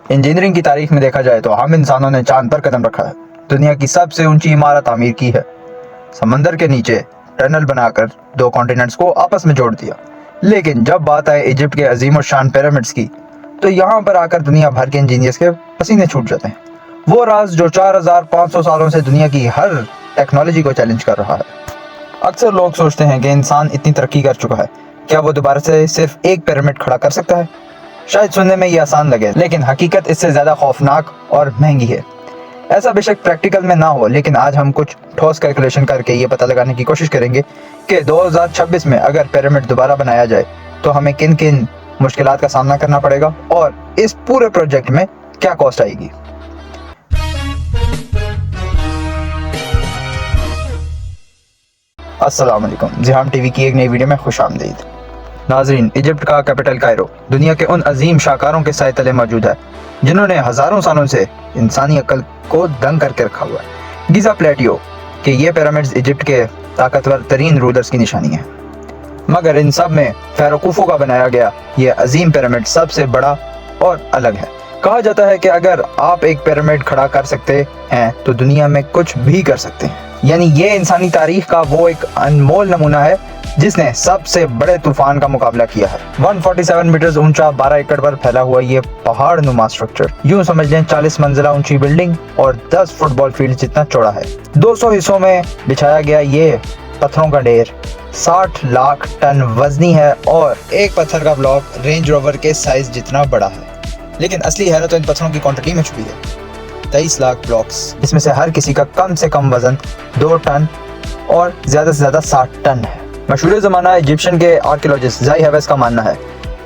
Engineering की तारीख में देखा जाए तो हम इंसानों ने चांद पर कदम रखा है, दुनिया की सबसे ऊंची इमारत तामीर की है, समंदर के नीचे टनल बनाकर 2 कॉन्टिनेंट्स को आपस में जोड़ दिया। लेकिन जब बात आए इजिप्ट के अजीम और शान पिरामिड्स की, तो यहाँ पर आकर दुनिया भर के इंजीनियर्स के पसीने छूट जाते हैं। वो राज जो 4500 सालों से दुनिया की हर टेक्नोलॉजी को चैलेंज कर रहा है। अक्सर लोग सोचते हैं कि इंसान इतनी तरक्की कर चुका है, क्या वो दोबारा से सिर्फ एक पिरामिड खड़ा कर सकता है? शायद सुनने में ये आसान लगे, लेकिन हकीकत इससे ज़्यादा खौफनाक और महंगी है। ऐसा बेशक प्रैक्टिकल में ना हो, लेकिन आज हम कुछ ठोस कैलकुलेशन करके ये पता लगाने की कोशिश करेंगे कि 2026 में अगर पिरामिड दोबारा बनाया जाए तो हमें किन किन मुश्किलात का सामना करना पड़ेगा और इस पूरे प्रोजेक्ट में क्या कॉस्ट आएगी। अस्सलाम वालेकुम, ज़िहाम टीवी की एक नई वीडियो में खुशामदीद। नाज़रीन, इजिप्ट का कैपिटल कायरो दुनिया के उन अजीम शाहकारों के साए तले मौजूद है जिन्होंने हज़ारों सालों से इंसानी अक्ल को दंग करके रखा हुआ है। गीज़ा प्लेटियो के ये पिरामिड्स इजिप्ट के ताकतवर तरीन रूलर्स की निशानी है, मगर इन सब में फ़ारो खुफू का बनाया गया ये अजीम पिरामिड सबसे बड़ा और अलग है। कहा जाता है कि अगर आप एक पिरामिड खड़ा कर सकते हैं तो दुनिया में कुछ भी कर सकते हैं। यानी ये इंसानी तारीख का वो एक अनमोल नमूना है जिसने सबसे बड़े तूफान का मुकाबला किया है। 147 मीटर ऊंचा 12 एकड़ पर फैला हुआ ये पहाड़ नुमा स्ट्रक्चर, यूं समझ लें 40 मंजिला ऊंची बिल्डिंग और 10 फुटबॉल फील्ड जितना चौड़ा है। 200 हिस्सों में बिछाया गया ये पत्थरों का ढेर 60 लाख टन वजनी है और एक पत्थर का ब्लॉक रेंज रोवर के साइज जितना बड़ा है। लेकिन असली हैरत तो इन पत्थरों की क्वांटिटी में छुपी है। 23 लाख ब्लॉक्स, इसमें से हर किसी का कम से कम वजन 2 टन और ज़्यादा से ज़्यादा 60 टन है। मशहूर ज़माना इजिप्शियन के आर्कियोलॉजिस्ट ज़ाई हैवेस का मानना है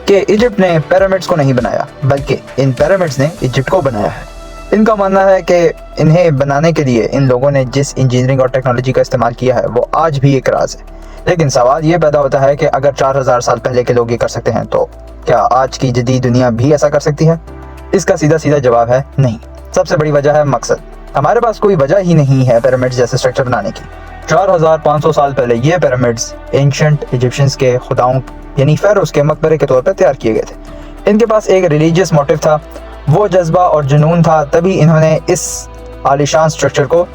कि इजिप्ट ने पिरामिड्स को नहीं बनाया, बल्कि इन पिरामिड्स ने इजिप्ट को बनाया है। इनका मानना है कि इन्हें बनाने के लिए इन लोगों ने जिस इंजीनियरिंग और टेक्नोलॉजी का इस्तेमाल किया है वो आज भी एक राज है। लेकिन सवाल ये पैदा होता है कि अगर 4000 साल पहले के लोग ये कर सकते हैं तो क्या आज की जदीद दुनिया भी ऐसा कर सकती है? इसका सीधा सीधा जवाब है नहीं। सबसे बड़ी वजह है मकसद। हमारे पास कोई वजह ही नहीं है पिरामिड्स जैसे स्ट्रक्चर बनाने की। 4500 साल पहले ये पिरामिड्स एंशिएंट इजिप्शियंस के खुदाओं यानी फेरोस के मकबरे के तौर पर तैयार किए गए थे। इनके पास एक रिलीजियस मोटिव था, वो जज्बा और जुनून था, तभी इन्होंने इस आलीशान स्ट्रक्चर को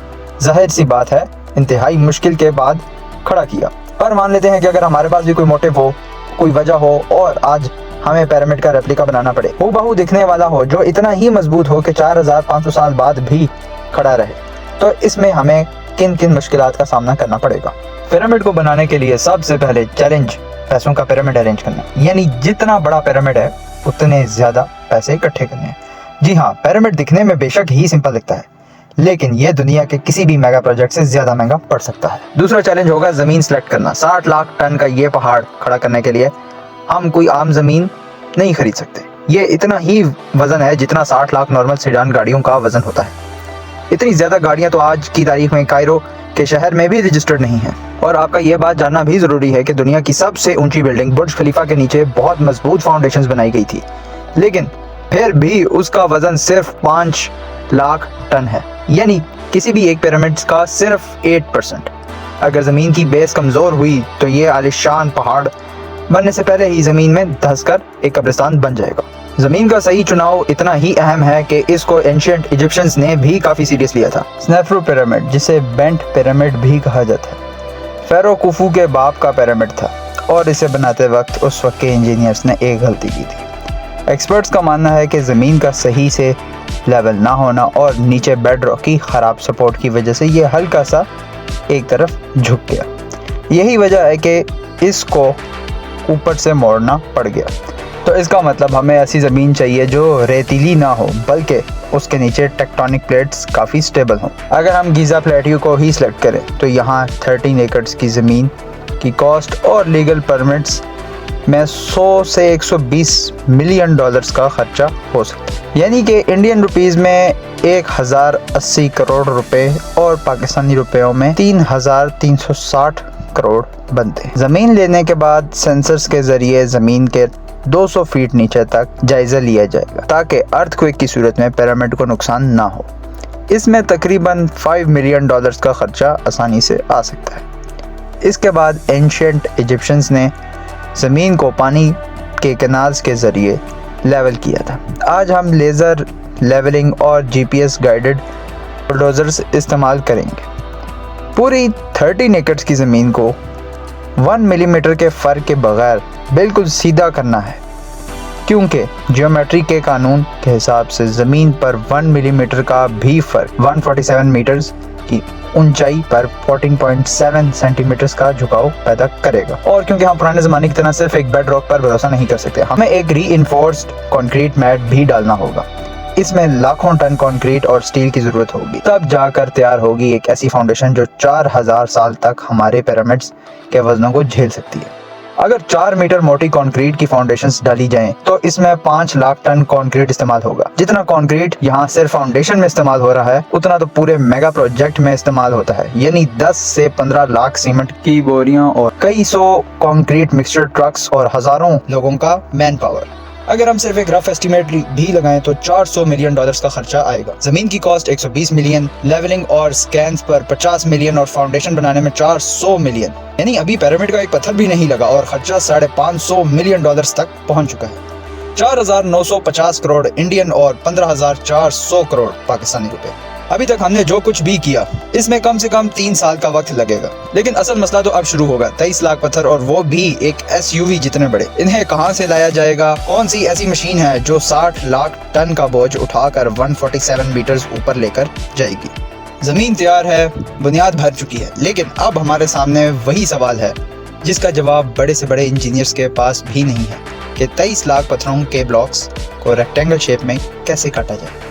जाहिर सी बात है इंतहाई मुश्किल के बाद खड़ा किया। पर मान लेते हैं कि अगर हमारे पास भी कोई मोटिव हो, कोई वजह हो और आज हमें पिरामिड का रेप्लिका बनाना पड़े, हूबहू दिखने वाला हो, जो इतना ही मजबूत हो कि 4500 साल बाद भी खड़ा रहे, तो इसमें हमें किन किन मुश्किलात का सामना करना पड़ेगा। पिरामिड को बनाने के लिए सबसे पहले चैलेंज पैसों का पिरामिड अरेंज करना, यानी जितना बड़ा पिरामिड है उतने ज़्यादा पैसे इकट्ठे करने हैं। जी हाँ, पिरामिड दिखने में बेशक ही सिंपल दिखता है, लेकिन ये दुनिया के किसी भी मेगा प्रोजेक्ट से ज़्यादा महंगा पड़ सकता है। दूसरा चैलेंज होगा ज़मीन सेलेक्ट करना। 60 लाख टन का ये पहाड़ खड़ा करने के लिए हम कोई आम ज़मीन नहीं खरीद सकते। ये इतना ही वज़न है जितना 60 लाख नॉर्मल सेडान गाड़ियों का वज़न होता है। इतनी ज़्यादा गाड़ियाँ तो आज की तारीख में कायरो के शहर में भी रजिस्टर्ड नहीं है। और आपका ये बात जानना भी ज़रूरी है कि दुनिया की सबसे ऊंची बिल्डिंग बुर्ज खलीफा के नीचे बहुत मजबूत फाउंडेशंस बनाई गई थी, लेकिन फिर भी उसका वज़न सिर्फ 5 लाख टन है, यानी किसी भी एक पिरामिड का सिर्फ 8%। अगर ज़मीन की बेस कमज़ोर हुई तो ये आलिशान पहाड़ बनने से पहले ही ज़मीन में धंसकर एक कब्रिस्तान बन जाएगा। ज़मीन का सही चुनाव इतना ही अहम है कि इसको एंशिएंट इजिप्शियंस ने भी काफ़ी सीरियस लिया था। स्नेफ्रू पिरामिड, जिसे बेंट पिरामिड भी कहा जाता है, फ़ारो खुफू के बाप का पिरामिड था और इसे बनाते वक्त उस वक्त के इंजीनियर्स ने एक गलती की थी। एक्सपर्ट्स का मानना है कि ज़मीन का सही से लेवल ना होना और नीचे बेड रॉक की ख़राब सपोर्ट की वजह से ये हल्का सा एक तरफ झुक गया। यही वजह है कि इसको ऊपर से मोड़ना पड़ गया। तो इसका मतलब हमें ऐसी ज़मीन चाहिए जो रेतीली ना हो, बल्कि उसके नीचे टेक्टोनिक प्लेट्स काफ़ी स्टेबल हों। अगर हम गीज़ा प्लेटियो को ही सिलेक्ट करें तो यहाँ 13 एकड़ की ज़मीन की कॉस्ट और लीगल परमिट्स में 100 से 120 मिलियन डॉलर्स का खर्चा हो सकता है, यानी कि इंडियन रुपीज़ में 1080 करोड़ रुपए और पाकिस्तानी रुपयों में 3360 करोड़ बनते हैं। ज़मीन लेने के बाद सेंसर्स के ज़रिए ज़मीन के 200 फीट नीचे तक जायज़ा लिया जाएगा ताकि अर्थक्वेक की सूरत में पिरामिड को नुकसान ना हो। इसमें तकरीबन 5 मिलियन डॉलर्स का खर्चा आसानी से आ सकता है। इसके बाद एंशिएंट इजिप्शियंस ने ज़मीन को पानी के कैनाल्स के ज़रिए लेवल किया था। आज हम लेज़र लेवलिंग और GPS गाइडेड बुलडोज़र्स इस्तेमाल करेंगे। पूरी 13 एकड़ की ज़मीन को 1 मिलीमीटर के फ़र्क के बगैर बिल्कुल सीधा करना है, क्योंकि ज्योमेट्री के कानून के हिसाब से ज़मीन पर 1 मिलीमीटर का भी फ़र्क 147 मीटर्स की ऊंचाई पर 14.7 सेंटीमीटर्स का झुकाव पैदा करेगा। और क्योंकि हम पुराने ज़माने की तरह सिर्फ एक बेड रॉक पर भरोसा नहीं कर सकते, हमें एक रीइंफोर्स्ड कंक्रीट मैट भी डालना होगा। इसमें लाखों टन कंक्रीट और स्टील की ज़रूरत होगी, तब जाकर तैयार होगी एक ऐसी फाउंडेशन जो 4000 साल तक हमारे पिरामिड्स के वजनों को झेल सकती है। अगर 4 मीटर मोटी कंक्रीट की फाउंडेशंस डाली जाएं, तो इसमें 5 लाख टन कंक्रीट इस्तेमाल होगा। जितना कंक्रीट यहाँ सिर्फ फाउंडेशन में इस्तेमाल हो रहा है, उतना तो पूरे मेगा प्रोजेक्ट में इस्तेमाल होता है, यानी 10 से 15 लाख सीमेंट की बोरियां और कई सौ कंक्रीट मिक्सचर ट्रक्स और हजारों लोगों का मैन पावर। अगर हम सिर्फ एक रफ एस्टिमेट भी लगाएं तो $400 मिलियन का खर्चा आएगा। जमीन की कॉस्ट 120 मिलियन, लेवलिंग और स्कैन्स पर 50 मिलियन और फाउंडेशन बनाने में 400 मिलियन, यानी अभी पिरामिड का एक पत्थर भी नहीं लगा और खर्चा $550 मिलियन तक पहुंच चुका है। 4,950 करोड़ इंडियन और 15,400 करोड़ पाकिस्तानी रुपए। अभी तक हमने जो कुछ भी किया, इसमें कम से कम 3 साल का वक्त लगेगा, लेकिन असल मसला तो अब शुरू होगा। 23 लाख पत्थर, और वो भी एक SUV जितने बड़े। इन्हें कहां से लाया जाएगा? कौन सी ऐसी मशीन है जो 60 लाख टन का बोझ उठाकर 147 मीटर्स ऊपर लेकर जाएगी? जमीन तैयार है, बुनियाद भर चुकी है, लेकिन अब हमारे सामने वही सवाल है जिसका जवाब बड़े से बड़े इंजीनियर्स के पास भी नहीं है कि 23 लाख पत्थरों के ब्लॉक्स को रेक्टेंगल शेप में कैसे काटा जाए।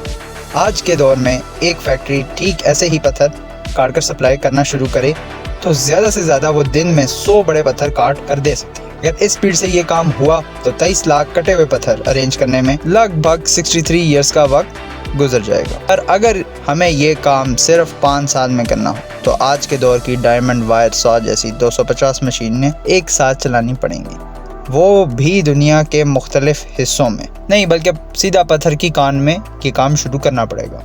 आज के दौर में एक फैक्ट्री ठीक ऐसे ही पत्थर काट कर सप्लाई करना शुरू करे तो ज़्यादा से ज़्यादा वो दिन में 100 बड़े पत्थर काट कर दे सकती है। अगर इस स्पीड से ये काम हुआ तो 23 लाख कटे हुए पत्थर अरेंज करने में लगभग 63 ईयर्स का वक्त गुजर जाएगा। और अगर हमें ये काम सिर्फ 5 साल में करना हो तो आज के दौर की डायमंड वायर सॉ जैसी 250 मशीनें एक साथ चलानी पड़ेंगी, वो भी दुनिया के मुख्तलिफ हिस्सों में नहीं, बल्कि सीधा पत्थर की कान में कि काम शुरू करना पड़ेगा।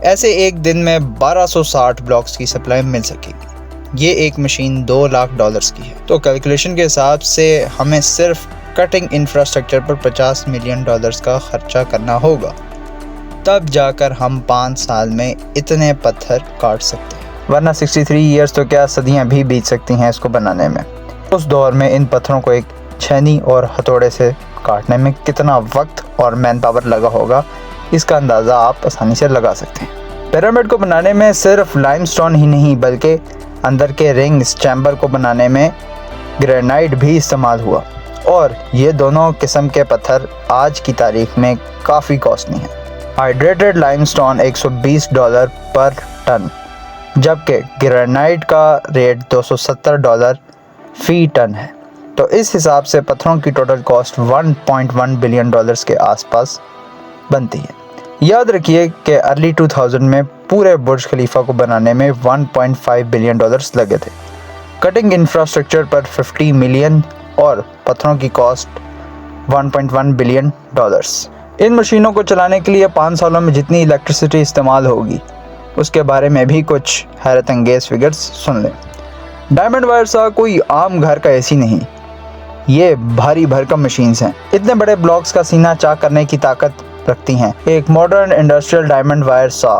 ऐसे एक दिन में 1260 ब्लॉक्स की सप्लाई मिल सकेगी। ये एक मशीन $2 लाख की है, तो कैलकुलेशन के हिसाब से हमें सिर्फ कटिंग इंफ्रास्ट्रक्चर पर $50 मिलियन का खर्चा करना होगा, तब जाकर हम 5 साल में इतने पत्थर काट सकते हैं। वरना 63 ईयर्स तो क्या, सदियां भी बीत सकती हैं इसको बनाने में। उस दौर में इन पत्थरों को एक छेनी और हथौड़े से काटने में कितना वक्त और मैन पावर लगा होगा, इसका अंदाज़ा आप आसानी से लगा सकते हैं। पिरामिड को बनाने में सिर्फ लाइमस्टोन ही नहीं, बल्कि अंदर के रिंग्स चैम्बर को बनाने में ग्रेनाइट भी इस्तेमाल हुआ, और ये दोनों किस्म के पत्थर आज की तारीख में काफ़ी कॉस्टली हैं। हाइड्रेटेड लाइमस्टोन $120 पर टन, जबकि ग्रेनाइट का रेट $270 फी टन है। तो इस हिसाब से पत्थरों की टोटल कॉस्ट $1.1 बिलियन के आसपास बनती है। याद रखिए कि अर्ली 2000 में पूरे बुर्ज खलीफा को बनाने में $1.5 बिलियन लगे थे। कटिंग इंफ्रास्ट्रक्चर पर 50 मिलियन और पत्थरों की कॉस्ट $1.1 बिलियन। इन मशीनों को चलाने के लिए 5 सालों में जितनी इलेक्ट्रिसिटी इस्तेमाल होगी, उसके बारे में भी कुछ हैरत अंगेज फिगर्स सुन लें। डायमंड वायर सॉ कोई आम घर का एसी नहीं, ये भारी भरकम मशीन्स हैं। इतने बड़े ब्लॉक्स का सीना चाक करने की ताकत रखती हैं। एक modern industrial diamond wire saw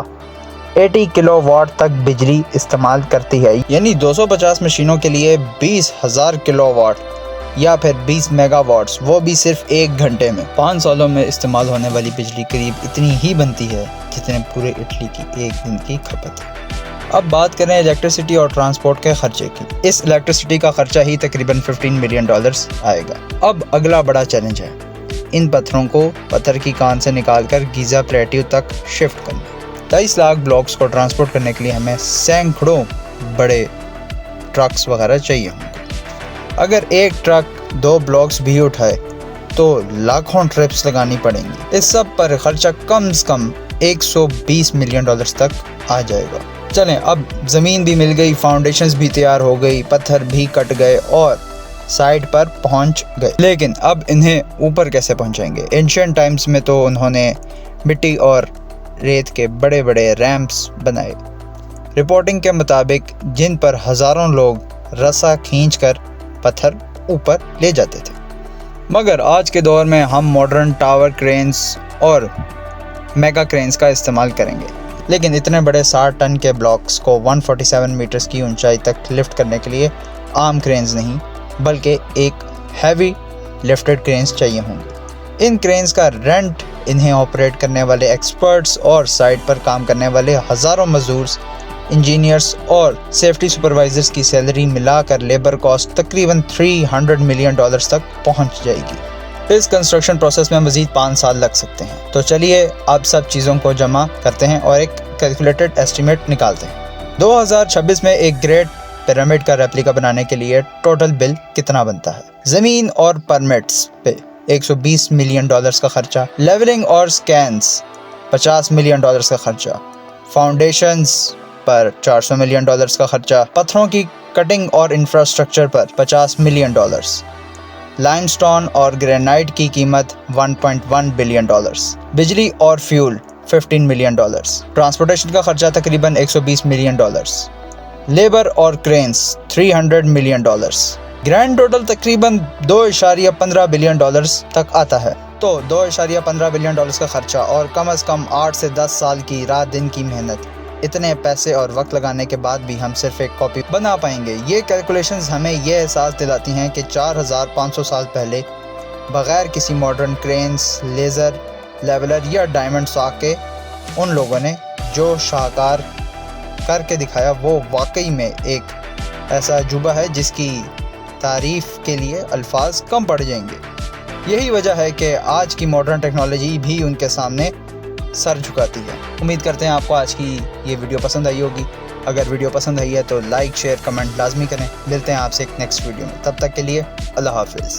80 kilowatt तक बिजली इस्तेमाल करती है, यानी 250 मशीनों के लिए 20,000 किलोवाट या फिर 20 मेगावाट्स, वो भी सिर्फ 1 घंटे में। 5 सालों में इस्तेमाल होने वाली बिजली करीब इतनी ही बनती है जितने पूरे इटली की एक दिन की खपत है। अब बात करें इलेक्ट्रिसिटी और ट्रांसपोर्ट के खर्चे की। इस इलेक्ट्रिसिटी का खर्चा ही तकरीबन $15 मिलियन आएगा। अब अगला बड़ा चैलेंज है इन पत्थरों को पत्थर की कान से निकालकर गीज़ा प्लेट्यू तक शिफ्ट करना। 23 लाख ब्लॉक्स को ट्रांसपोर्ट करने के लिए हमें सैकड़ों बड़े ट्रक्स वगैरह चाहिए होंगे। अगर एक ट्रक 2 ब्लॉक्स भी उठाए तो लाखों ट्रिप्स लगानी पड़ेंगी। इस सब पर खर्चा कम से कम $120 मिलियन तक आ जाएगा। चलें, अब ज़मीन भी मिल गई, फाउंडेशंस भी तैयार हो गई, पत्थर भी कट गए और साइड पर पहुंच गए, लेकिन अब इन्हें ऊपर कैसे पहुंचाएंगे? एंशिएंट टाइम्स में तो उन्होंने मिट्टी और रेत के बड़े बड़े रैंप्स बनाए, रिपोर्टिंग के मुताबिक, जिन पर हज़ारों लोग रस्सा खींचकर पत्थर ऊपर ले जाते थे। मगर आज के दौर में हम मॉडर्न टावर क्रेन्स और मेगा क्रेन्स का इस्तेमाल करेंगे, लेकिन इतने बड़े 60 टन के ब्लॉक्स को 147 मीटर्स की ऊंचाई तक लिफ्ट करने के लिए आम क्रेन्स नहीं बल्कि एक हैवी लिफ्टेड क्रेन्स चाहिए होंगे। इन क्रेन्स का रेंट, इन्हें ऑपरेट करने वाले एक्सपर्ट्स और साइट पर काम करने वाले हज़ारों मजदूर, इंजीनियर्स और सेफ्टी सुपरवाइजर्स की सैलरी मिलाकर लेबर कॉस्ट तकरीबन $300 मिलियन तक पहुंच जाएगी। इस कंस्ट्रक्शन प्रोसेस में मज़ीद 5 साल लग सकते हैं। तो चलिए अब सब चीज़ों को जमा करते हैं और एक कैलकुलेटेड एस्टिमेट निकालते हैं। 2026 में एक ग्रेट पिरामिड का रेप्लिका बनाने के लिए टोटल बिल कितना बनता है? ज़मीन और परमिट्स पे $120 मिलियन का खर्चा, लेवलिंग और स्कैन्स $50 मिलियन का खर्चा, फाउंडेशंस पर $400 मिलियन का खर्चा, पत्थरों की कटिंग और इंफ्रास्ट्रक्चर पर $50 मिलियन, लाइमस्टोन और ग्रेनाइट की कीमत $1.1 बिलियन, बिजली और फ्यूल $15 मिलियन, ट्रांसपोर्टेशन का खर्चा तकरीबन $120 मिलियन, लेबर और क्रेन्स $300 मिलियन। ग्रैंड टोटल तकरीबन $2.15 बिलियन तक आता है। तो $2.15 बिलियन का खर्चा और कम से कम 8 से 10 साल की रात दिन की मेहनत, इतने पैसे और वक्त लगाने के बाद भी हम सिर्फ एक कॉपी बना पाएंगे। ये कैलकुलेशंस हमें ये एहसास दिलाती हैं कि 4500 साल पहले बग़ैर किसी मॉडर्न क्रेन्स, लेज़र, लेवलर या डायमंड सॉ के उन लोगों ने जो शाहकार करके दिखाया वो वाकई में एक ऐसा अजूबा है जिसकी तारीफ़ के लिए अल्फाज कम पड़ जाएंगे। यही वजह है कि आज की मॉडर्न टेक्नोलॉजी भी उनके सामने सर झुकाती है। उम्मीद करते हैं आपको आज की ये वीडियो पसंद आई होगी। अगर वीडियो पसंद आई है तो लाइक, शेयर, कमेंट लाजमी करें। मिलते हैं आपसे एक नेक्स्ट वीडियो में। तब तक के लिए अल्लाह हाफिज़।